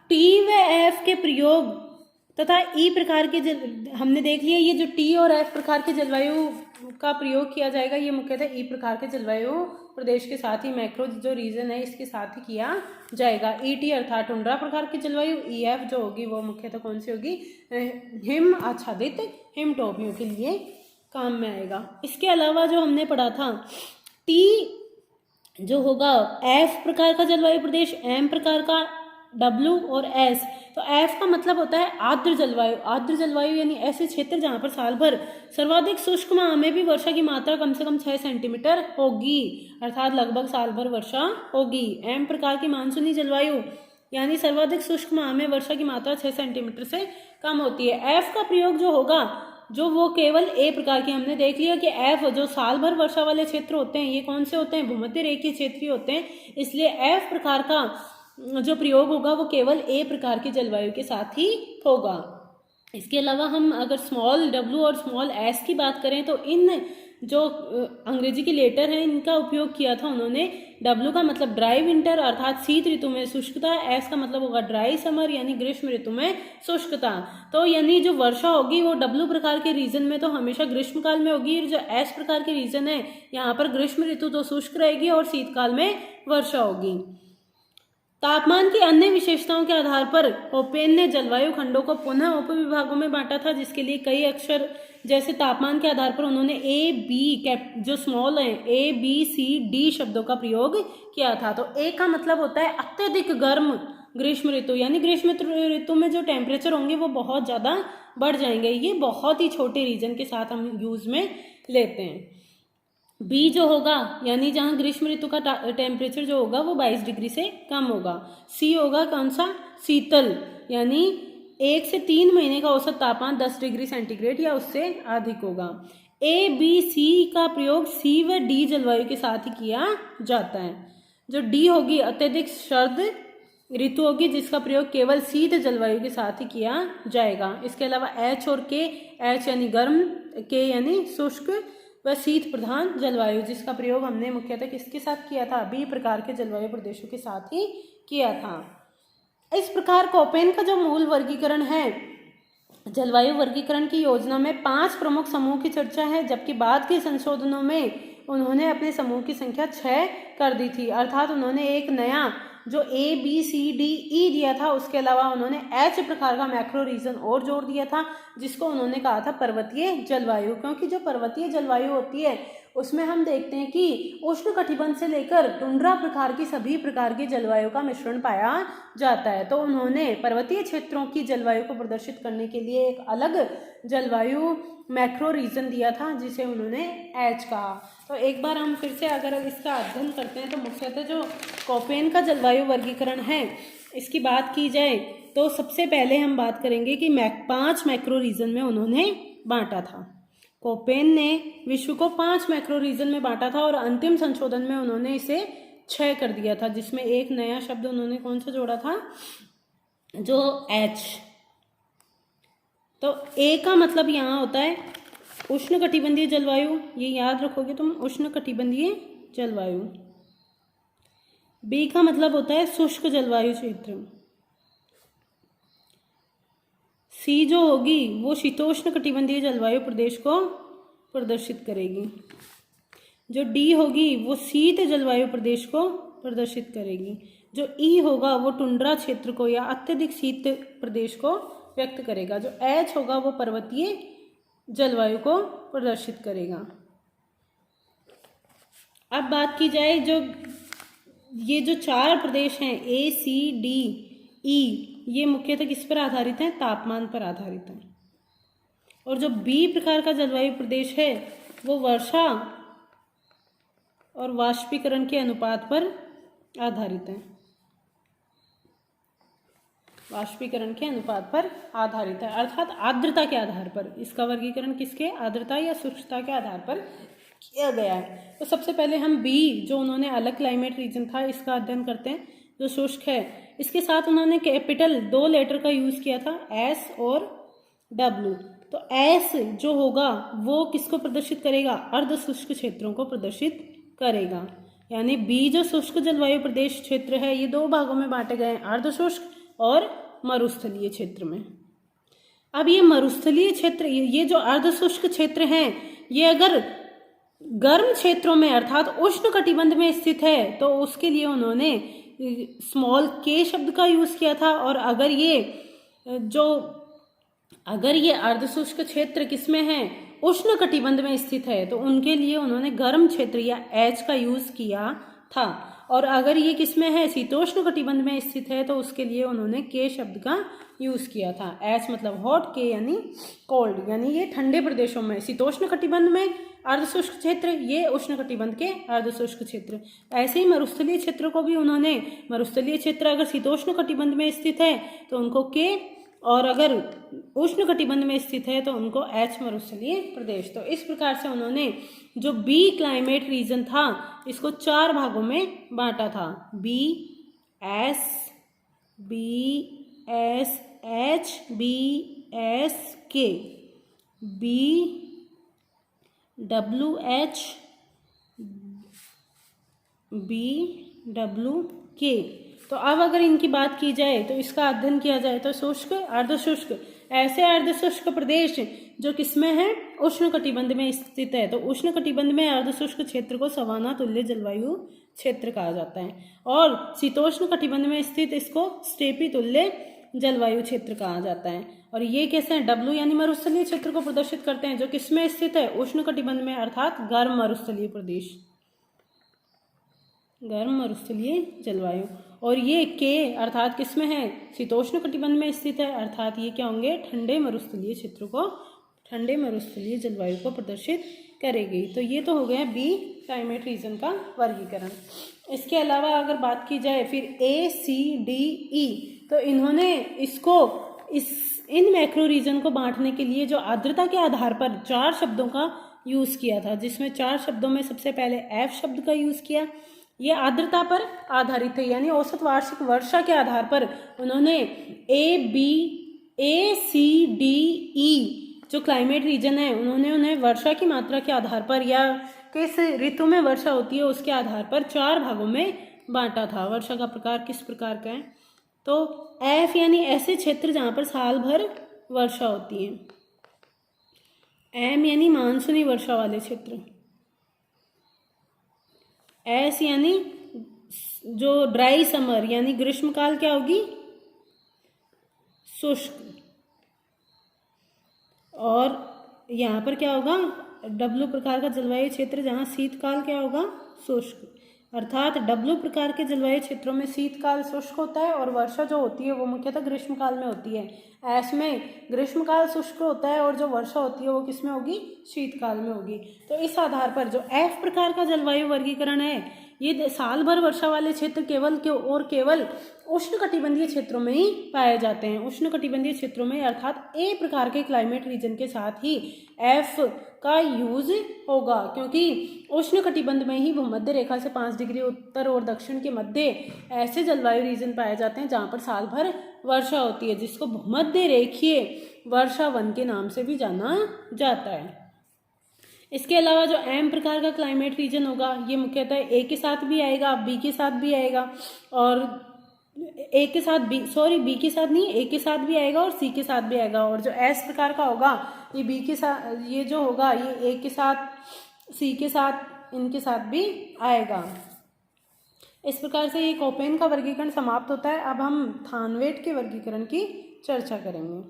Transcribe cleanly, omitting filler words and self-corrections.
T व F के प्रयोग तथा ई प्रकार के हमने देख लिया, ये जो टी और एफ प्रकार के जलवायु का प्रयोग किया जाएगा ये मुख्यतः ई प्रकार के जलवायु प्रदेश के साथ ही मैक्रो जो रीजन है इसके साथ ही किया जाएगा। ई टी अर्थात टुंड्रा प्रकार की जलवायु, ई एफ जो होगी वो मुख्यतः कौन सी होगी, हिम आच्छादित हिमटोपियों के लिए काम में आएगा। इसके अलावा जो हमने पढ़ा था टी जो होगा एफ प्रकार का जलवायु प्रदेश, एम प्रकार का डब्ल्यू और एस। तो एफ का मतलब होता है आर्द्र जलवायु। आर्द्र जलवायु यानी ऐसे क्षेत्र जहाँ पर साल भर सर्वाधिक शुष्क माह में भी वर्षा की मात्रा कम से कम 6 सेंटीमीटर होगी, अर्थात लगभग साल भर वर्षा होगी। एम प्रकार की मानसूनी जलवायु यानी सर्वाधिक शुष्क माह में वर्षा की मात्रा 6 सेंटीमीटर से कम होती है। एफ का प्रयोग जो होगा जो वो केवल ए प्रकार की, हमने देख लिया कि एफ जो साल भर वर्षा वाले क्षेत्र होते हैं ये कौन से होते हैं, भूमध्य रेखीय क्षेत्रीय होते हैं, इसलिए एफ प्रकार का जो प्रयोग होगा वो केवल ए प्रकार की जलवायु के साथ ही होगा। इसके अलावा हम अगर स्मॉल डब्ल्यू और स्मॉल एस की बात करें तो इन जो अंग्रेजी के लेटर हैं इनका उपयोग किया था उन्होंने। डब्ल्यू का मतलब ड्राई विंटर अर्थात शीत ऋतु में शुष्कता, एस का मतलब होगा ड्राई समर यानी ग्रीष्म ऋतु में शुष्कता। तो यानी जो वर्षा होगी वो डब्ल्यू प्रकार के रीजन में तो हमेशा ग्रीष्म काल में होगी, और जो एस प्रकार के रीजन है यहाँ पर ग्रीष्म ऋतु तो शुष्क रहेगी और शीतकाल में वर्षा होगी। तापमान की अन्य विशेषताओं के आधार पर कोपेन ने जलवायु खंडों को पुनः उपविभागों में बांटा था, जिसके लिए कई अक्षर जैसे तापमान के आधार पर उन्होंने ए बी जो स्मॉल है ए बी सी डी शब्दों का प्रयोग किया था। तो ए का मतलब होता है अत्यधिक गर्म ग्रीष्म ऋतु, यानी ग्रीष्म ऋतु में जो टेम्परेचर होंगे वो बहुत ज़्यादा बढ़ जाएंगे। ये बहुत ही छोटे रीजन के साथ हम यूज में लेते हैं। बी जो होगा यानी जहाँ ग्रीष्म ऋतु का टेम्परेचर जो होगा वो 22 डिग्री से कम होगा। सी होगा कौन सा, शीतल, यानी 1 से 3 महीने का औसत तापमान 10 डिग्री सेंटीग्रेड या उससे अधिक होगा। ए बी सी का प्रयोग सी व डी जलवायु के साथ ही किया जाता है। जो डी होगी अत्यधिक सर्द ऋतु होगी जिसका प्रयोग केवल शीत जलवायु के साथ ही किया जाएगा। इसके अलावा एच और के, एच यानी गर्म, के यानी शुष्क व शीत प्रधान जलवायु जिसका प्रयोग हमने मुख्यतः किसके साथ किया था, बी प्रकार के जलवायु प्रदेशों के साथ ही किया था। इस प्रकार कोपेन का जो मूल वर्गीकरण है जलवायु वर्गीकरण की योजना में 5 प्रमुख समूह की चर्चा है, जबकि बाद के संशोधनों में उन्होंने अपने समूह की संख्या 6 कर दी थी। अर्थात उन्होंने एक नया जो A B C D E दिया था उसके अलावा उन्होंने एच प्रकार का मैक्रो रीजन और जोड़ दिया था जिसको उन्होंने कहा था पर्वतीय जलवायु, क्योंकि जो पर्वतीय जलवायु होती है उसमें हम देखते हैं कि उष्ण कटिबंध से लेकर टुंड्रा प्रकार की सभी प्रकार की जलवायु का मिश्रण पाया जाता है। तो उन्होंने पर्वतीय क्षेत्रों की जलवायु को प्रदर्शित करने के लिए एक अलग जलवायु मैक्रो रीजन दिया था जिसे उन्होंने एच कहा। तो एक बार हम फिर से अगर इसका अध्ययन करते हैं तो मुख्यतः जो कोपेन का जलवायु वर्गीकरण है इसकी बात की जाए तो सबसे पहले हम बात करेंगे कि 5 मैक्रो रीजन में उन्होंने बांटा था। कोपेन ने विश्व को 5 मैक्रो रीजन में बांटा था और अंतिम संशोधन में उन्होंने इसे 6 कर दिया था, जिसमें एक नया शब्द उन्होंने कौन सा जोड़ा था, जो एच। तो ए का मतलब यहाँ होता है उष्ण कटिबंधीय जलवायु, ये याद रखोगे तुम, उष्ण कटिबंधीय जलवायु। बी का मतलब होता है शुष्क जलवायु क्षेत्र। सी जो होगी वो शीतोष्ण कटिबंधीय जलवायु प्रदेश को प्रदर्शित करेगी। जो डी होगी वो शीत जलवायु प्रदेश को प्रदर्शित करेगी। जो ई होगा वो टुंड्रा क्षेत्र को या अत्यधिक शीत प्रदेश को व्यक्त करेगा। जो एच होगा वो पर्वतीय जलवायु को प्रदर्शित करेगा। अब बात की जाए जो ये जो 4 प्रदेश हैं ए सी डी ई, ये मुख्यतः किस पर आधारित हैं, तापमान पर आधारित हैं। और जो बी प्रकार का जलवायु प्रदेश है वो वर्षा और वाष्पीकरण के अनुपात पर आधारित है। वाष्पीकरण के अनुपात पर आधारित है अर्थात आर्द्रता के आधार पर। इसका वर्गीकरण किसके, आर्द्रता या शुष्कता के आधार पर किया गया है। तो सबसे पहले हम बी जो उन्होंने अलग क्लाइमेट रीजन था इसका अध्ययन करते हैं, जो शुष्क है। इसके साथ उन्होंने कैपिटल 2 लेटर का यूज किया था, एस और डब्ल्यू। तो एस जो होगा वो किसको प्रदर्शित करेगा, अर्ध शुष्क क्षेत्रों को प्रदर्शित करेगा। यानी बी जो शुष्क जलवायु प्रदेश क्षेत्र है ये 2 भागों में बांटे गए हैं, अर्ध शुष्क और मरुस्थलीय क्षेत्र में। अब ये मरुस्थलीय क्षेत्र, ये जो अर्धशुष्क क्षेत्र हैं, ये अगर गर्म क्षेत्रों में अर्थात उष्ण कटिबंध में स्थित है तो उसके लिए उन्होंने स्मॉल के शब्द का यूज किया था। और अगर ये अर्धशुष्क क्षेत्र किसमें है, उष्ण कटिबंध में स्थित है, तो उनके लिए उन्होंने गर्म क्षेत्र या एच का यूज किया था। और अगर ये किसमें है, शीतोष्ण कटिबंध में स्थित है, तो उसके लिए उन्होंने के शब्द का यूज किया था। एच मतलब हॉट, के यानी कोल्ड, यानी ये ठंडे प्रदेशों में, शीतोष्ण कटिबंध में अर्धशुष्क क्षेत्र, ये उष्ण कटिबंध के अर्धशुष्क क्षेत्र। ऐसे ही मरुस्थलीय क्षेत्र को भी उन्होंने, मरुस्थलीय क्षेत्र अगर शीतोष्ण कटिबंध में स्थित है तो उनको के, और अगर उष्ण कटिबंध में स्थित है तो उनको एच मरुस्थलीय प्रदेश। तो इस प्रकार से उन्होंने जो बी क्लाइमेट रीजन था इसको 4 भागों में बांटा था। B S H, B S K, B W H, B W K. तो अब अगर इनकी बात की जाए तो इसका अध्ययन किया जाए तो शुष्क, अर्धशुष्क, ऐसे अर्धशुष्क प्रदेश जो किसमें है, उष्ण कटिबंध में स्थित है। तो उष्ण कटिबंध में अर्धशुष्क क्षेत्र को सवाना तुल्य जलवायु क्षेत्र कहा जाता है, और शीतोष्ण कटिबंध में स्थित इसको स्टेपी तुल्य जलवायु क्षेत्र कहा जाता है। और ये कैसे हैं, डब्ल्यू यानी मरुस्थलीय क्षेत्र को प्रदर्शित करते हैं जो किसमें स्थित है, उष्ण कटिबंध में अर्थात गर्म मरुस्थलीय प्रदेश, गर्म मरुस्थलीय जलवायु। और ये के अर्थात किसमें है, शीतोष्ण कटिबंध में स्थित है, अर्थात ये क्या होंगे, ठंडे मरुस्थलीय क्षेत्र को, ठंडे मरुस्थलीय जलवायु को प्रदर्शित करेगी। तो ये तो हो गया बी क्लाइमेट रीजन का वर्गीकरण। इसके अलावा अगर बात की जाए फिर ए सी डी ई, तो इन्होंने इसको इन मैक्रो रीजन को बांटने के लिए जो आर्द्रता के आधार पर 4 शब्दों का यूज किया था, जिसमें 4 शब्दों में सबसे पहले एफ शब्द का यूज किया। ये आर्द्रता पर आधारित है, यानी औसत वार्षिक वर्षा के आधार पर उन्होंने ए सी डी ई जो क्लाइमेट रीजन है, उन्होंने उन्हें वर्षा की मात्रा के आधार पर या किस ऋतु में वर्षा होती है उसके आधार पर 4 भागों में बांटा था। वर्षा का प्रकार किस प्रकार का है, तो एफ यानी ऐसे क्षेत्र जहाँ पर साल भर वर्षा होती है, एम यानी मानसूनी वर्षा वाले क्षेत्र, एस यानी जो ड्राई समर यानी ग्रीष्मकाल क्या होगी, शुष्क, और यहाँ पर क्या होगा, डब्ल्यू प्रकार का जलवायु क्षेत्र जहाँ शीतकाल क्या होगा, शुष्क। अर्थात डब्ल्यू प्रकार के जलवायु क्षेत्रों में शीतकाल शुष्क होता है और वर्षा जो होती है वो मुख्यतः ग्रीष्मकाल में होती है। एस में ग्रीष्मकाल शुष्क होता है और जो वर्षा होती है वो किसमें होगी, शीतकाल में होगी। तो इस आधार पर जो एफ प्रकार का जलवायु वर्गीकरण है, ये साल भर वर्षा वाले क्षेत्र केवल उष्ण कटिबंधीय क्षेत्रों में ही पाए जाते हैं। उष्ण कटिबंधीय क्षेत्रों में अर्थात ए प्रकार के क्लाइमेट रीजन के साथ ही एफ का यूज होगा, क्योंकि उष्ण कटिबंध में ही भूमध्य रेखा से 5 डिग्री उत्तर और दक्षिण के मध्य ऐसे जलवायु रीजन पाए जाते हैं जहाँ पर साल भर वर्षा होती है, जिसको भूमध्य रेखीय वर्षा वन के नाम से भी जाना जाता है। इसके अलावा जो एम प्रकार का क्लाइमेट रीजन होगा, ये मुख्यतः ए के साथ भी आएगा, बी के साथ भी आएगा, और ए के साथ बी के साथ नहीं, ए के साथ भी आएगा और सी के साथ भी आएगा। और जो एस प्रकार का होगा, ये बी के साथ, ये जो होगा ये ए के साथ, सी के साथ, इनके साथ भी आएगा। इस प्रकार से ये कोपेन का वर्गीकरण समाप्त होता है। अब हम थानवेट के वर्गीकरण की चर्चा करेंगे।